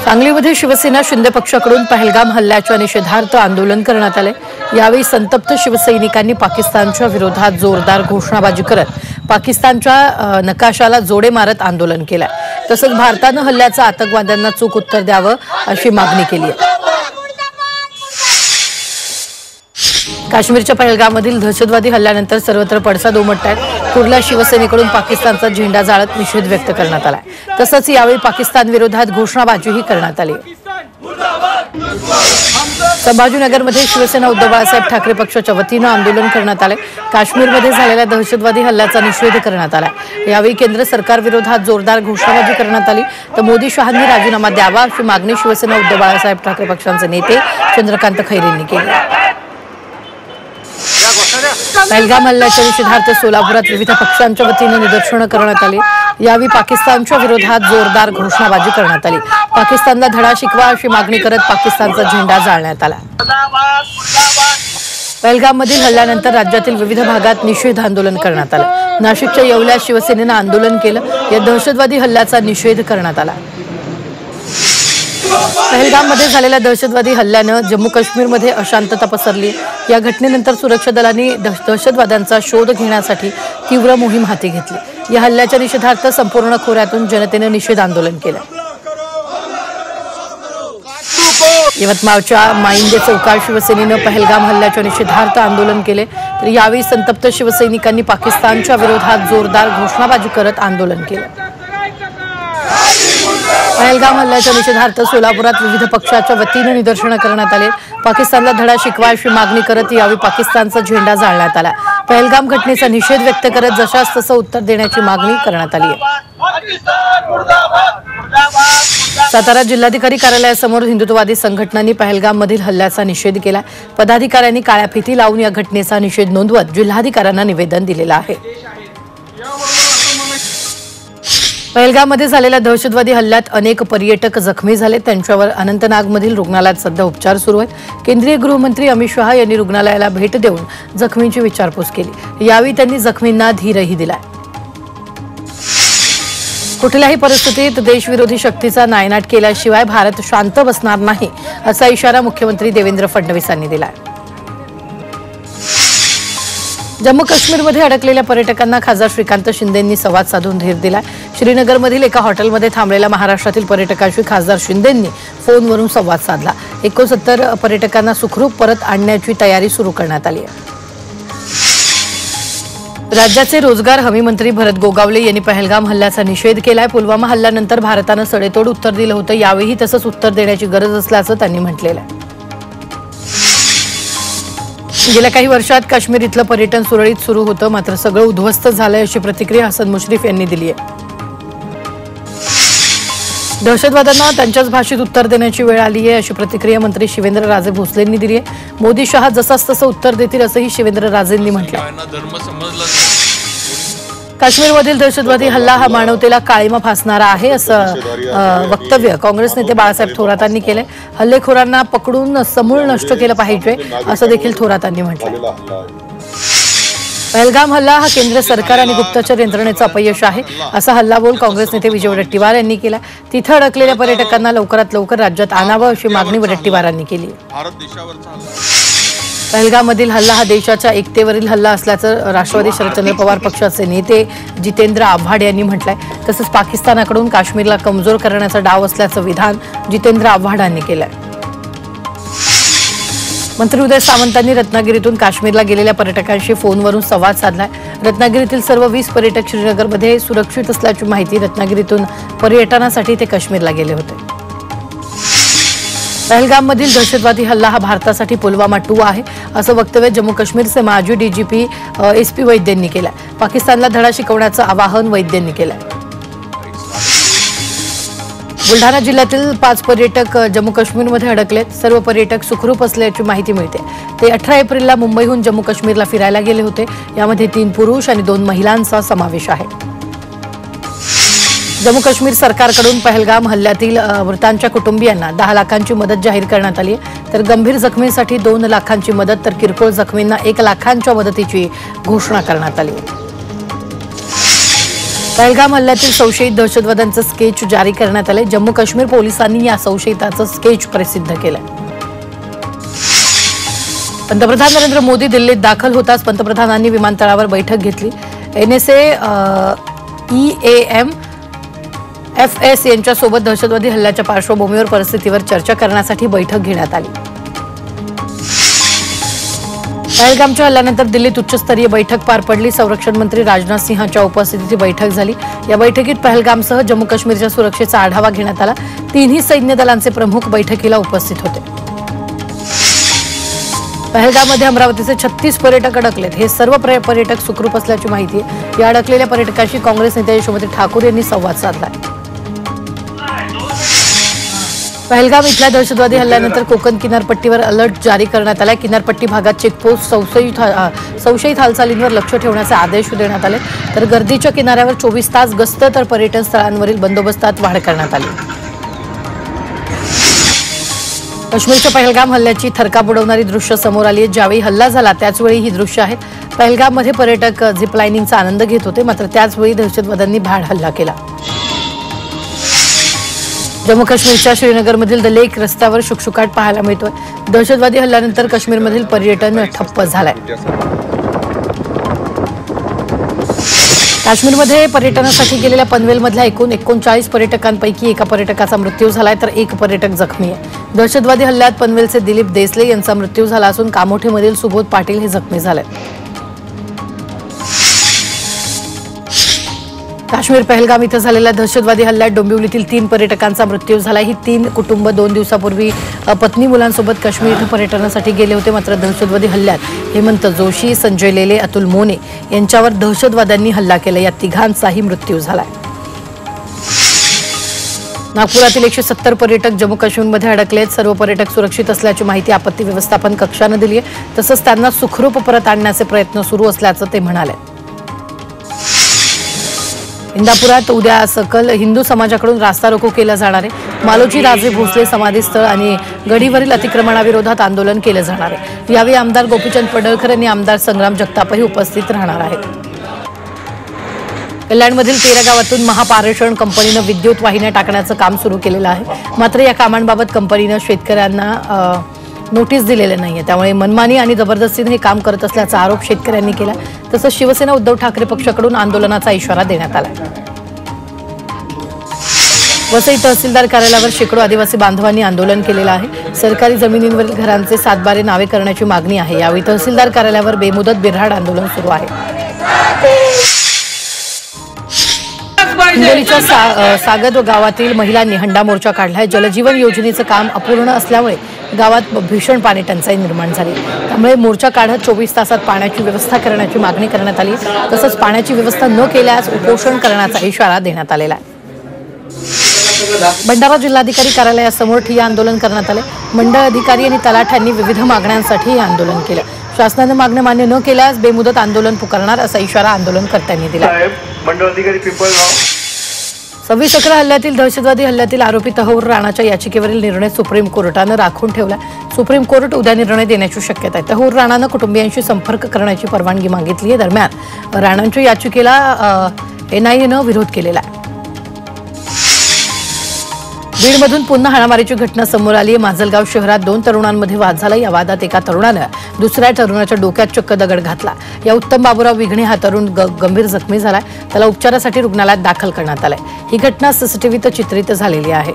सांगलीमध्ये शिवसेना शिंदे पक्षाकडून पहलगाम हल्ल्याच्या निषेधार्थ आंदोलन करण्यात आले। यावेळी संतप्त शिवसैनिकांनी पाकिस्तानच्या विरोधात जोरदार घोषणाबाजी करत पाकिस्तानच्या नकाशाला जोडे मारत आंदोलन केले। तसंच भारताने हल्ल्याचा आतंकवाद्यांना चूक उत्तर द्यावं अशी मागणी केली आहे। काश्मीरच्या पहलगाममधील दहशतवादी हल्ल्यानंतर सर्वत्र पडसाद उमटत आहे। कुर्ला शिवसेनेकडून पाकिस्तानचा झेंडा जाळत निषेध व्यक्त करण्यात आला। तसंच यावेळी पाकिस्तान विरोधात घोषणाबाजीही करण्यात आली। संभाजीनगरमध्ये शिवसेना उद्धव बाळासाहेब ठाकरे पक्षाच्या वतीने आंदोलन करण्यात आले। काश्मीरमध्ये झालेल्या दहशतवादी हल्ल्याचा निषेध करण्यात आला। यावेळी केंद्र सरकार विरोधात जोरदार घोषणाबाजी करण्यात आली। तर मोदी शहांनी राजीनामा द्यावा अशी मागणी शिवसेना उद्धव बाळासाहेब ठाकरे पक्षाचे नेते चंद्रकांत खैरेंनी केली। पहलगाम हल्ल्याच्या निषेधार्थ सोलापुरात विविध पक्षांच्या वतीने निदर्शनं करण्यात आली। यावेळी पाकिस्तानच्या विरोधात जोरदार घोषणाबाजी करण्यात आली। पाकिस्तानला धडा शिकवा अशी मागणी करत पाकिस्तानचा झेंडा जाळण्यात आला। पहलगाममधील हल्ल्यानंतर राज्यातील विविध भागात निषेध आंदोलन करण्यात आले। नाशिकच्या येवल्यात शिवसेनेने आंदोलन केलं। या दहशतवादी हल्ल्याचा निषेध करण्यात आला। पहलगाममध्ये झालेल्या दहशतवादी हल्ल्याने जम्मू काश्मीरमध्ये अशांतता पसरली। या घटनेनंतर सुरक्षा दलांनी दहशतवाद्यांचा शोध घेण्यासाठी तीव्र मोहीम हाती घेतली। या हल्ल्याच्या निषेधार्थ संपूर्ण खोऱ्यातून जनतेने निषेध आंदोलन केलं। यवतमाळच्या माइंदे चौकात शिवसेनेनं पहलगाम हल्ल्याच्या निषेधार्थ आंदोलन केले। तर यावेळी संतप्त शिवसैनिकांनी पाकिस्तानच्या विरोधात जोरदार घोषणाबाजी करत आंदोलन केलं। पहलगाम हल्ल्याच्या निषेधार्थ सोलापुरात विविध पक्षाच्या वतीने निदर्शनं करण्यात आले। पाकिस्तानला धडा शिकवा अशी मागणी करत यावेळी पाकिस्तानचा झेंडा जाळण्यात आला। पहलगाम घटनेचा निषेध व्यक्त करत जशास तसं उत्तर देण्याची मागणी करण्यात आली आहे। सातारा जिल्हाधिकारी कार्यालयासमोर हिंदुत्ववादी संघटनांनी पहलगाममधील हल्ल्याचा निषेध केला। पदाधिकाऱ्यांनी काळ्या फिती लावून या घटनेचा निषेध नोंदवत जिल्हाधिकाऱ्यांना निवेदन दिलेलं आहे। पहलगाममध्ये झालेल्या दहशतवादी हल्ल्यात अनेक पर्यटक जखमी झाले। त्यांच्यावर अनंतनागमधील रुग्णालयात सध्या उपचार सुरू आहेत। केंद्रीय गृहमंत्री अमित शहा यांनी रुग्णालयाला भेट देऊन जखमींची विचारपूस केली। यावेळी त्यांनी जखमींना धीरही दिला। कुठल्याही परिस्थितीत देशविरोधी शक्तीचा नायनाट केल्याशिवाय भारत शांत बसणार नाही असा इशारा मुख्यमंत्री देवेंद्र फडणवीस यांनी दिला। जम्मू काश्मीरमध्ये अडकलेल्या पर्यटकांना खासदार श्रीकांत शिंदेंनी संवाद साधून धीर दिला। श्रीनगरमधील एका हॉटेलमध्ये थांबलेल्या महाराष्ट्रातील पर्यटकांशी खासदार शिंदेंनी फोनवरून संवाद साधला। 69 पर्यटकांना सुखरूप परत आणण्याची तयारी सुरू करण्यात आली आहे। राज्याचे रोजगार हमी मंत्री भरत गोगावले यांनी पहलगाम हल्ल्याचा निषेध केलाय। पुलवामा हल्ल्यानंतर भारतानं सडेतोड उत्तर दिलं होतं। यावेळी तसंच उत्तर देण्याची गरज असल्याचं त्यांनी म्हटलेलं आहे। गेल्या काही वर्षात काश्मीर इथलं पर्यटन सुरळीत सुरू होतं, मात्र सगळं उद्ध्वस्त झालंय अशी प्रतिक्रिया हसन मुश्रीफ यांनी दिली आहे। दहशतवाद्यांना त्यांच्याच भाषेत उत्तर देण्याची वेळ आली आहे अशी प्रतिक्रिया मंत्री शिवेंद्रराजे भोसलेंनी दिली आहे। मोदी शहा जसाच तसं उत्तर देतील असंही शिवेंद्रराजेंनी म्हटलं। काश्मीरमधील दहशतवादी हल्ला हा मानवतेला काळीमा फासणारा आहे असं वक्तव्य काँग्रेस नेते बाळासाहेब थोरातांनी केले। हल्लेखोरांना पकडून समूळ नष्ट केलं पाहिजे असं देखील थोरातांनी म्हटलं। पहलगाम हल्ला हा केंद्र सरकार आणि गुप्तचर यंत्रणेचं अपयश आहे असा हल्लाबोल काँग्रेस नेते विजय वडेट्टीवार यांनी केला। तिथं अडकलेल्या पर्यटकांना लवकरात लवकर राज्यात आणावं अशी मागणी वडेट्टीवारांनी केली। पहलगाममधील हल्ला हा देशाच्या एकतेवरील हल्ला असल्याचं राष्ट्रवादी शरदचंद्र पवार पक्षाचे नेते जितेंद्र आव्हाड यांनी म्हटलंय। तसंच पाकिस्तानाकडून काश्मीरला कमजोर करण्याचा डाव असल्याचं विधान जितेंद्र आव्हाडांनी केलंय। मंत्री उदय सामंतांनी रत्नागिरीतून काश्मीरला गेलेल्या पर्यटकांशी फोनवरून संवाद साधलाय। रत्नागिरीतील सर्व 20 पर्यटक श्रीनगरमध्ये सुरक्षित असल्याची माहिती पर्यटनासाठी पर्यटनासाठी ते काश्मीरला गेले होते। पहलगाममधील दहशतवादी हल्ला हा भारतासाठी पुलवामा 2 आहे असं वक्तव्य जम्मू काश्मीरचे माजी डीजीपी SP वैद्यांनी केलं। पाकिस्तानला धडा शिकवण्याचं आवाहन वैद्यांनी केलं। बुलढाणा जिल्ह्यातील 5 पर्यटक जम्मू काश्मीरमध्ये अडकलेत। सर्व पर्यटक सुखरूप असल्याची माहिती मिळते। ते 18 एप्रिलला मुंबईहून जम्मू काश्मीरला फिरायला गेले होते। यामध्ये 3 पुरुष आणि 2 महिलांचा समावेश आहे। जम्मू काश्मीर सरकारकडून पहलगाम हल्ल्यातील मृतांच्या कुटुंबियांना 10 लाखांची मदत जाहीर करण्यात आली आहे। तर गंभीर जखमींसाठी 2 लाखांची मदत तर किरकोळ जखमींना 1 लाखांच्या मदतीची घोषणा करण्यात आली आहे। पहलगाम हल्ल्यातील संशयित दहशतवाद्यांचं स्केच जारी करण्यात आले। जम्मू काश्मीर पोलिसांनी या संशयिताचं स्केच प्रसिद्ध केलं। पंतप्रधान नरेंद्र मोदी दिल्लीत दाखल होताच पंतप्रधानांनी विमानतळावर बैठक घेतली। NSA EAM FS यांच्यासोबत दहशतवादी हल्ल्याच्या पार्श्वभूमीवर परिस्थितीवर चर्चा करण्यासाठी बैठक घेण्यात आली। पहलगामच्या हल्ल्यानंतर दिल्लीत उच्चस्तरीय बैठक पार पडली। संरक्षण मंत्री राजनाथ सिंहांच्या उपस्थितीत बैठक झाली। या बैठकीत पहलगामसह जम्मू काश्मीरच्या सुरक्षेचा आढावा घेण्यात आला। तिन्ही सैन्य दलांचे प्रमुख बैठकीला उपस्थित होते। पहलगाममध्ये अमरावतीचे 36 पर्यटक अडकलेत। हे सर्व पर्यटक सुखरूप असल्याची माहिती आहे। या अडकलेल्या पर्यटकांशी काँग्रेस नेते यशोमती ठाकूर यांनी संवाद साधला। पहलगाम इथल्या दहशतवादी हल्ल्यानंतर कोकण किनारपट्टीवर अलर्ट जारी करण्यात आला। किनारपट्टी भागात चेकपोस्ट संशयित हालचालींवर लक्ष ठेवण्याचे आदेश देण्यात आले। तर गर्दीच्या किनाऱ्यावर 24 तास गस्त तर पर्यटन स्थळांवरील बंदोबस्तात वाढ करण्यात आली। काश्मीरच्या पहलगाम हल्ल्याची थरकाप उडवणारी दृश्य समोर आली आहेत। ज्यावेळी हल्ला झाला त्याचवेळी ही दृश्य आहेत। पहलगाममध्ये पर्यटक झिपलाइनिंगचा आनंद घेत होते, मात्र त्याचवेळी दहशतवाद्यांनी भ्याड हल्ला केला। जम्मू काश्मीरच्या श्रीनगरमधील द लेक रस्त्यावर शुकशुकाट पाहायला मिळतोय। दहशतवादी हल्ल्यानंतर काश्मीरमधील पर्यटन ठप्प झालंय। काश्मीरमध्ये पर्यटनासाठी गेलेल्या पनवेलमधल्या एकूण 39 पर्यटकांपैकी एका पर्यटकाचा मृत्यू झालाय, तर एक पर्यटक जखमी आहे। दहशतवादी हल्ल्यात पनवेलचे दिलीप देसले यांचा मृत्यू झाला असून कामोठेमधील सुबोध पाटील हे जखमी झाले। काश्मीर पहलगाम इथं झालेल्या दहशतवादी हल्ल्यात डोंबिवलीतील 3 पर्यटकांचा मृत्यू झाला। ही 3 कुटुंब 2 दिवसापूर्वी पत्नी मुलांसोबत काश्मीर इथं पर्यटनासाठी गेले होते, मात्र दहशतवादी हल्ल्यात हेमंत जोशी, संजय लेले, अतुल मोने यांच्यावर दहशतवाद्यांनी हल्ला केला। या तिघांचाही मृत्यू झालाय। नागपुरातील 170 पर्यटक जम्मू काश्मीरमध्ये अडकलेत। सर्व पर्यटक सुरक्षित असल्याची माहिती आपत्ती व्यवस्थापन कक्षाने दिली आहे। तसंच त्यांना सुखरूप परत आणण्याचे प्रयत्न सुरू असल्याचं ते म्हणाले। इंदापुरात उद्या सकल हिंदू समाजाकडून रास्ता रोको केला जाणार आहे। मालोजी राजे भोसले समाधीस्थळ आणि गडीवरील अतिक्रमणाविरोधात आंदोलन केलं जाणार आहे। यावेळी आमदार गोपीचंद पडळकर यांनी आमदार संग्राम जगतापही उपस्थित राहणार आहेत। कल्याणमधील 13 गावातून महापारेषण कंपनीनं विद्युत वाहिन्या टाकण्याचं काम सुरू केलेलं आहे, मात्र या कामांबाबत कंपनीनं शेतकऱ्यांना नोटीस दिलेले नाहीये। त्यामुळे मनमानी आणि जबरदस्तीने हे काम करत असल्याचा आरोप शेतकऱ्यांनी केला। तसंच शिवसेना उद्धव ठाकरे पक्षाकडून आंदोलनाचा इशारा देण्यात आला। वसई तहसीलदार कार्यालयावर शेकडो आदिवासी बांधवांनी आंदोलन केलेलं आहे। सरकारी जमिनींवरील घरांचे 7 बारे नावे करण्याची मागणी आहे। यावेळी तहसीलदार कार्यालयावर बेमुदत बिऱ्हाड आंदोलन सुरू आहे। हिंगोलीच्या सागद गावातील महिलांनी हंडा मोर्चा काढलाय। जलजीवन योजनेचं काम अपूर्ण असल्यामुळे गावात भीषण पाणी टंचाई निर्माण झाली। त्यामुळे मोर्चा काढत 24 तासात पाण्याची व्यवस्था करण्याची मागणी करण्यात आली। तसंच पाण्याची व्यवस्था न केल्यास उपोषण करण्याचा इशारा देण्यात आलेला आहे। भंडारा जिल्हाधिकारी कार्यालयासमोर ठिय्या आंदोलन करण्यात आले। मंडळ अधिकारी आणि तलाठ्यांनी विविध मागण्यांसाठी हे आंदोलन केलं। शासनाने मागण्या मान्य न केल्यास बेमुदत आंदोलन पुकारणार असा इशारा आंदोलनकर्त्यांनी दिला। मंडळ अधिकारी पिंपळगाव 26 हल्ल्यातील दहशतवादी हल्ल्यातील आरोपी तहूर राणाच्या याचिकेवरील निर्णय सुप्रीम कोर्टानं राखून ठेवला। सुप्रीम कोर्ट उद्या निर्णय देण्याची शक्यता आहे। तहूर राणानं कुटुंबियांशी संपर्क करण्याची परवानगी मागितली आहे। दरम्यान राणांच्या याचिकेला NIAनं विरोध केलेला आहे। बीडमधून पुन्हा हाणामारीची घटना समोर आली आहे। माजलगाव शहरात 2 तरुणांमध्ये वाद झाला। या वादात एका तरुणानं दुसऱ्या तरुणाच्या डोक्यात चक्क दगड घातला। या उत्तम बाबूराव विघणे हा तरुण गंभीर जखमी झालाय। त्याला उपचारासाठी रुग्णालयात दाखल करण्यात आलंय। ही घटना सीसीटीव्हीत चित्रित झालेली आहे।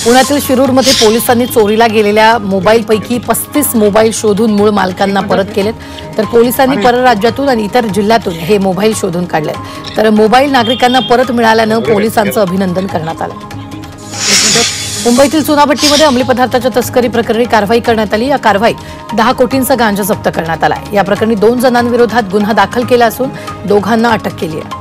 पुण्यातील शिरूरमध्ये पोलिसांनी चोरीला गेलेल्या मोबाईलपैकी 35 मोबाईल शोधून मूळ मालकांना परत केलेत। तर पोलिसांनी परराज्यातून आणि इतर जिल्ह्यातून हे मोबाईल शोधून काढले। तर मोबाईल नागरिकांना परत मिळाल्यानं पोलिसांचं अभिनंदन करण्यात आलं। मुंबईतील चुनाभट्टीमध्ये अंमली पदार्थाच्या तस्करी प्रकरणी कारवाई करण्यात आली। या कारवाईत 10 कोटींचा गांजा जप्त करण्यात आला। या प्रकरणी 2 जणांविरोधात गुन्हा दाखल केला असून दोघांना अटक केली आहे।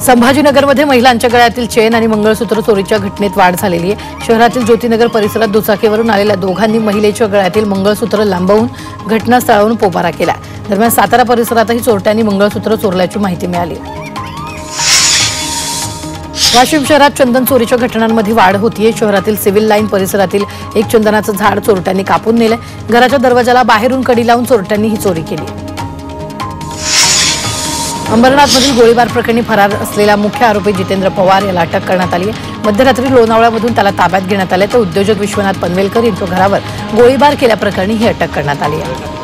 संभाजीनगरमध्ये महिलांच्या गळ्यातील चेन आणि मंगळसूत्र चोरीच्या घटनेत वाढ झालेली आहे। शहरातील ज्योतिनगर परिसरात दुचाकीवरून आलेल्या दोघांनी महिलेच्या गळ्यातील मंगळसूत्र लांबवून घटनास्थळावरून पोबारा केला। दरम्यान सातारा परिसरातही चोरट्यांनी मंगळसूत्र चोरल्याची माहिती मिळाली। वाशिम शहरात चंदन चोरीच्या घटनांमध्ये वाढ होतीये। शहरातील सिव्हिल लाईन परिसरातील एक चंदनाचं झाड चोरट्यांनी कापून नेलंय। घराच्या दरवाजाला बाहेरून कडी लावून चोरट्यांनी ही चोरी केली। अंबरनाथमधील गोळीबार प्रकरणी फरार असलेला मुख्य आरोपी जितेंद्र पवार याला अटक करण्यात आली आहे। मध्यरात्री लोणावळ्यामधून त्याला ताब्यात घेण्यात आले तर उद्योजक विश्वनाथ पनवेलकर यांच्या घरावर गोळीबार केल्याप्रकरणी ही अटक करण्यात आली आहे।